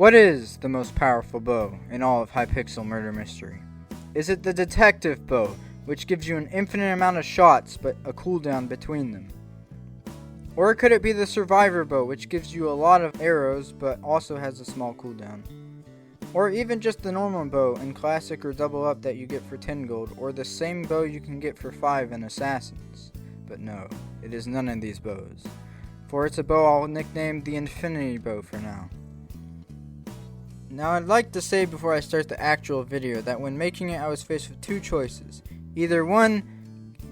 What is the most powerful bow in all of Hypixel murder mystery? Is it the detective bow, which gives you an infinite amount of shots but a cooldown between them? Or could it be the survivor bow, which gives you a lot of arrows but also has a small cooldown? Or even just the normal bow in classic or double up that you get for 10 gold, or the same bow you can get for 5 in assassins? But no, it is none of these bows, for it's a bow I'll nickname the infinity bow for now. Now I'd like to say before I start the actual video that when making it I was faced with two choices. Either one,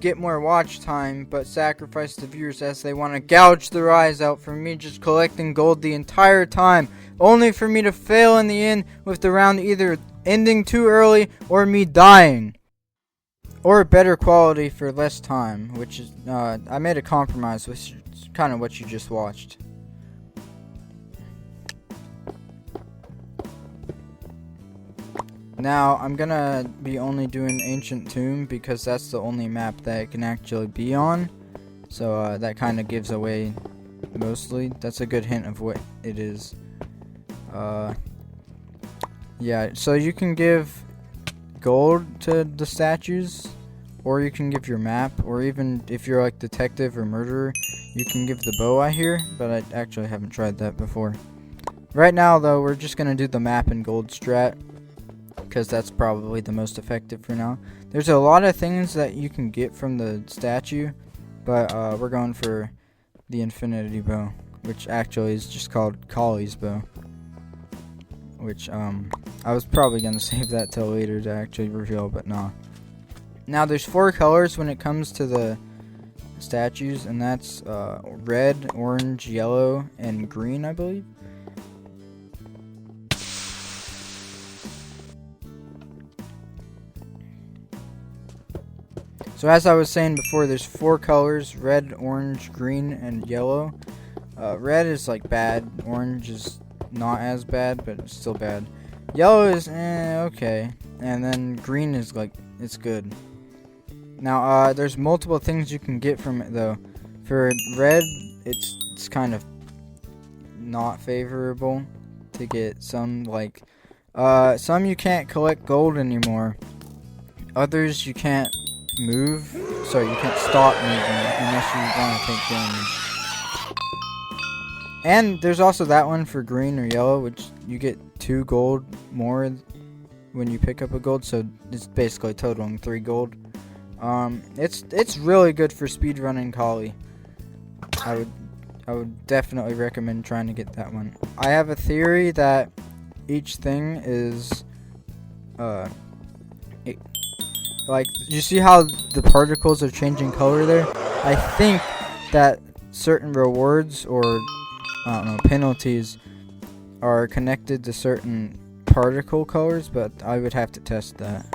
get more watch time but sacrifice the viewers as they want to gouge their eyes out for me just collecting gold the entire time, only for me to fail in the end with the round either ending too early or me dying. Or better quality for less time, which is, I made a compromise, which is kind of what you just watched. Now, I'm gonna be only doing Ancient Tomb because that's the only map that it can actually be on. So, that kind of gives away mostly. That's a good hint of what it is. Yeah, so you can give gold to the statues, or you can give your map, or even if you're like detective or murderer, you can give the bow, I hear, but I actually haven't tried that before. Right now, though, we're just gonna do the map and gold strat, because that's probably the most effective for now. There's a lot of things that you can get from the statue, but we're going for the infinity bow, which actually is just called Kali's bow, which I was probably gonna save that till later to actually reveal, but no. Now there's 4 colors when it comes to the statues, and that's red, orange, yellow, and green, I believe. So as I was saying before, there's 4 colors: red, orange, green, and yellow. Red is like bad, orange is not as bad, but it's still bad. Yellow is okay, and then green is like, it's good. Now there's multiple things you can get from it though. For red, it's kind of not favorable to get some, like some you can't collect gold anymore. Others you can't move, so you can't stop moving unless you want to take damage. And there's also that one for green or yellow, which you get 2 gold more when you pick up a gold, so it's basically totaling 3 gold. It's really good for speedrunning Kali. I would definitely recommend trying to get that one. I have a theory that each thing is like, you see how the particles are changing color there? I think that certain rewards or, I don't know, penalties are connected to certain particle colors, but I would have to test that.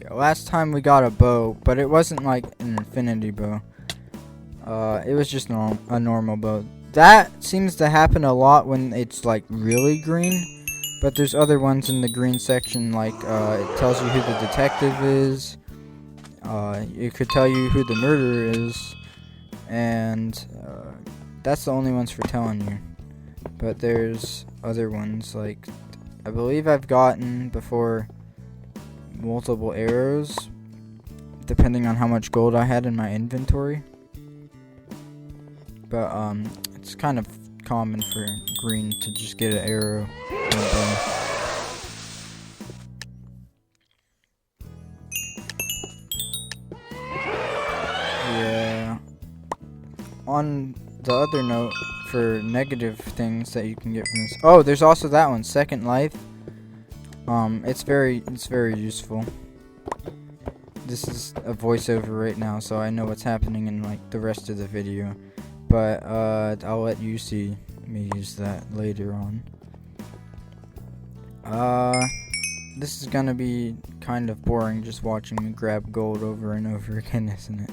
Yeah, last time we got a bow, but it wasn't like an infinity bow. It was just a normal bow. That seems to happen a lot when it's like really green, but there's other ones in the green section, like it tells you who the detective is, it could tell you who the murderer is, and that's the only ones for telling you. But there's other ones, like I believe I've gotten before multiple arrows, depending on how much gold I had in my inventory. But it's kind of common for green to just get an arrow and a bow. Yeah. On the other note, for negative things that you can get from this. Oh, there's also that one, Second Life. It's very useful. This is a voiceover right now, so I know what's happening in like the rest of the video. But I'll let you see me use that later on. This is gonna be kind of boring just watching me grab gold over and over again, isn't it?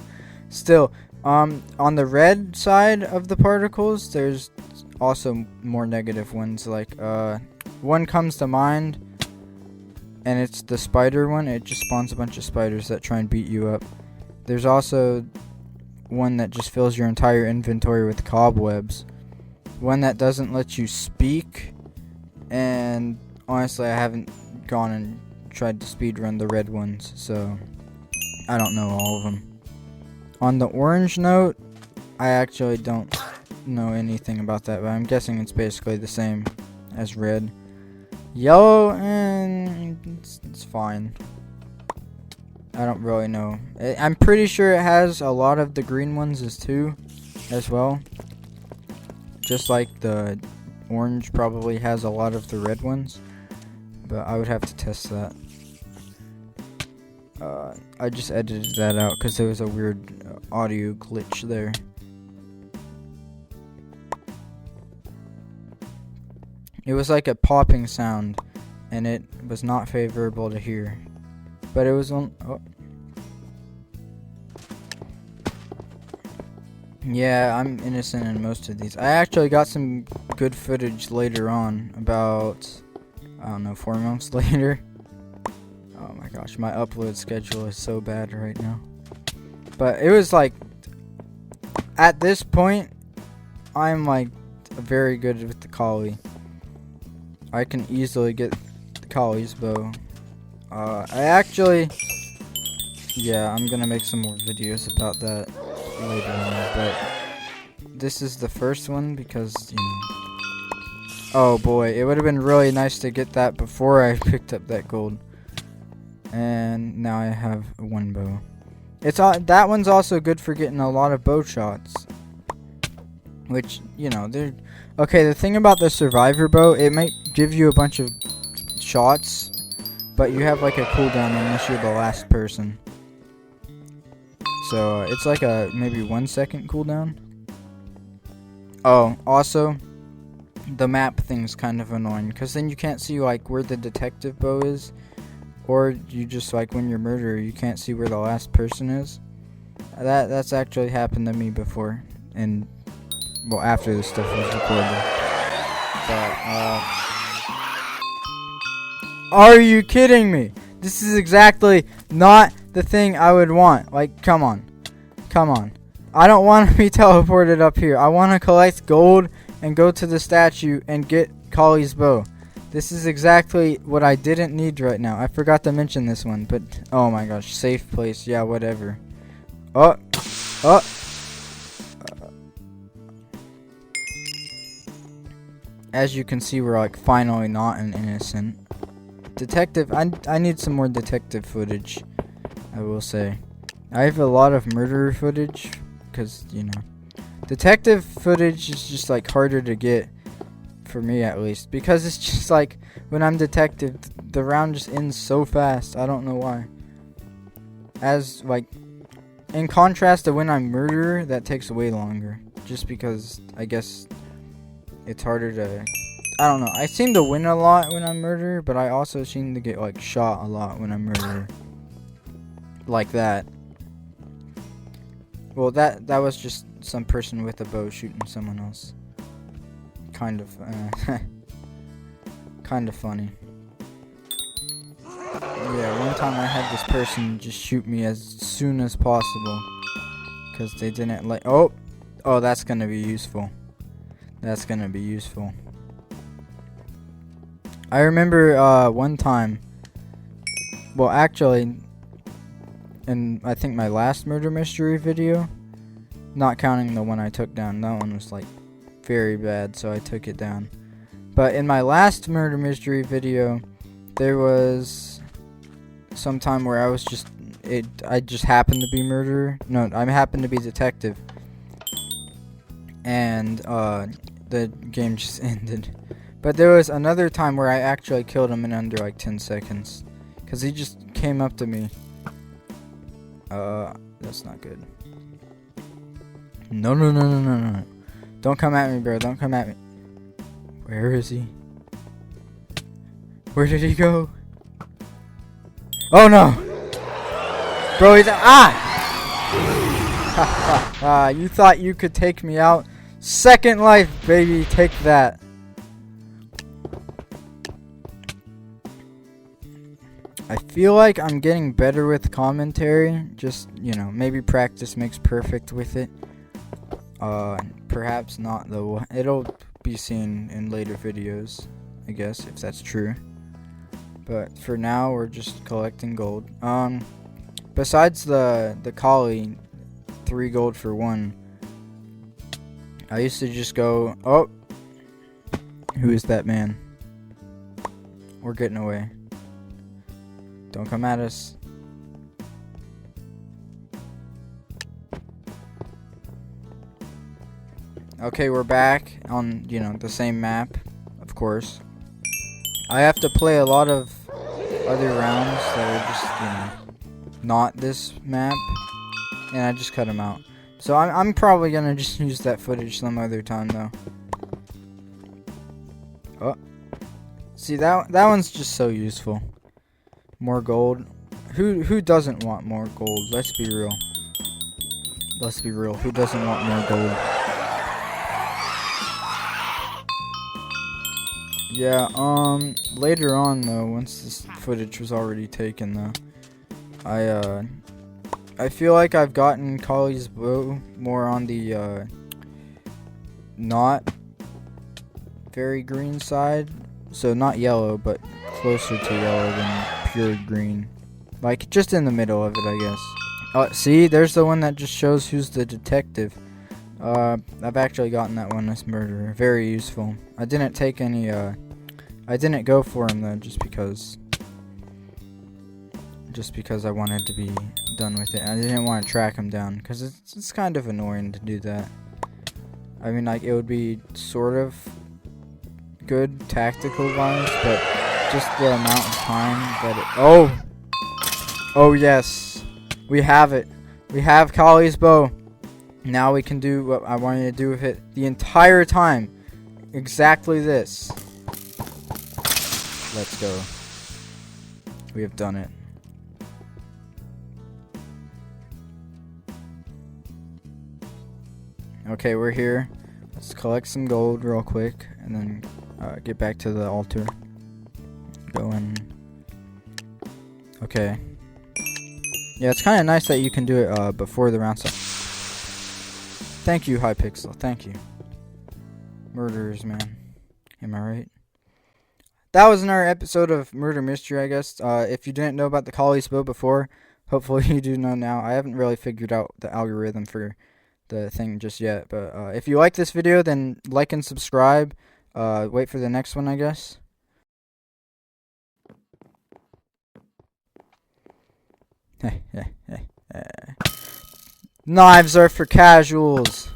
Still, on the red side of the particles, there's also more negative ones. Like one comes to mind, and it's the spider one. It just spawns a bunch of spiders that try and beat you up. There's also one that just fills your entire inventory with cobwebs. One that doesn't let you speak. And honestly, I haven't gone and tried to speedrun the red ones, so I don't know all of them. On the orange note, I actually don't know anything about that, but I'm guessing it's basically the same as red. Yellow, and it's fine. I don't really know. I'm pretty sure it has a lot of the green ones as well. Just like the orange probably has a lot of the red ones. But I would have to test that. I just edited that out because there was a weird audio glitch there. It was like a popping sound, and it was not favorable to hear. But it was on. Oh. Yeah, I'm innocent in most of these. I actually got some good footage later on, about, I don't know, 4 months later. Oh my gosh, my upload schedule is so bad right now. But it was like, at this point, I'm like very good with the collie. I can easily get the collie's bow. Yeah, I'm gonna make some more videos about that later on, but this is the first one because, you know, oh boy, it would have been really nice to get that before I picked up that gold. And now I have one bow. That one's also good for getting a lot of bow shots, which, you know, okay, the thing about the survivor bow, it might give you a bunch of shots, but you have like a cooldown unless you're the last person. So it's like a maybe 1 second cooldown. Oh, also, the map thing's kind of annoying because then you can't see like where the detective bow is, or you just like when you're murderer you can't see where the last person is. That's actually happened to me before, and well, after this stuff was recorded. But are you kidding me? This is exactly not the thing I would want. Like, come on. Come on. I don't want to be teleported up here. I want to collect gold and go to the statue and get Collie's bow. This is exactly what I didn't need right now. I forgot to mention this one, but oh my gosh, safe place. Yeah, whatever. Oh. As you can see, we're like finally not an innocent. Detective, I need some more detective footage, I will say. I have a lot of murderer footage, because, you know, detective footage is just like harder to get, for me at least, because it's just like, when I'm detective, the round just ends so fast. I don't know why. As, like, in contrast to when I'm murderer, that takes way longer, just because, I guess, it's harder to, I don't know, I seem to win a lot when I'm murderer, but I also seem to get, like, shot a lot when I'm murderer. Like that. Well, that was just some person with a bow shooting someone else. Kind of, kind of funny. Yeah, one time I had this person just shoot me as soon as possible, because they didn't like, oh, that's gonna be useful. That's gonna be useful. I remember one time, well actually, in I think my last murder mystery video, not counting the one I took down, that one was like very bad, so I took it down. But in my last murder mystery video, there was some time where I was just, I just happened to be murderer. No, I happened to be detective. And the game just ended. But there was another time where I actually killed him in under like 10 seconds. Because he just came up to me. That's not good. No. Don't come at me, bro. Don't come at me. Where is he? Where did he go? Oh no! Bro, he's you thought you could take me out? Second life, baby. Take that. I feel like I'm getting better with commentary. Just, maybe practice makes perfect with it. Perhaps not though. It'll be seen in later videos, I guess, if that's true. But for now, we're just collecting gold. Besides the collie, 3 gold for 1. I used to just go, oh, who is that man? We're getting away. Don't come at us. Okay, we're back on, the same map, of course. I have to play a lot of other rounds that are just, not this map. And I just cut them out. So I'm probably gonna just use that footage some other time, though. Oh. See, that one's just so useful. More gold. Who doesn't want more gold? Let's be real. Let's be real. Who doesn't want more gold? Yeah, later on though, once this footage was already taken though, I feel like I've gotten Collie's bow more on the, not very green side. So not yellow, but closer to yellow than pure green. Like, just in the middle of it, I guess. See, there's the one that just shows who's the detective. I've actually gotten that one as murderer. Very useful. I didn't take any, I didn't go for him though, just because I wanted to be done with it. I didn't want to track him down, because it's kind of annoying to do that. I mean, like, it would be sort of good tactical wise, but just the amount of time that it... Oh yes, we have it. We have Collie's bow. Now we can do what I wanted to do with it the entire time. Exactly this. Let's go. We have done it. Okay, we're here. Let's collect some gold real quick, and then get back to the altar. Go in. Okay. Yeah, it's kind of nice that you can do it before the round starts. Thank you, Hypixel. Thank you. Murderers, man. Am I right? That was another episode of Murder Mystery, I guess. If you didn't know about the Collie's bow before, hopefully you do know now. I haven't really figured out the algorithm for the thing just yet. But if you like this video, then like and subscribe. Wait for the next one, I guess. Knives are for casuals.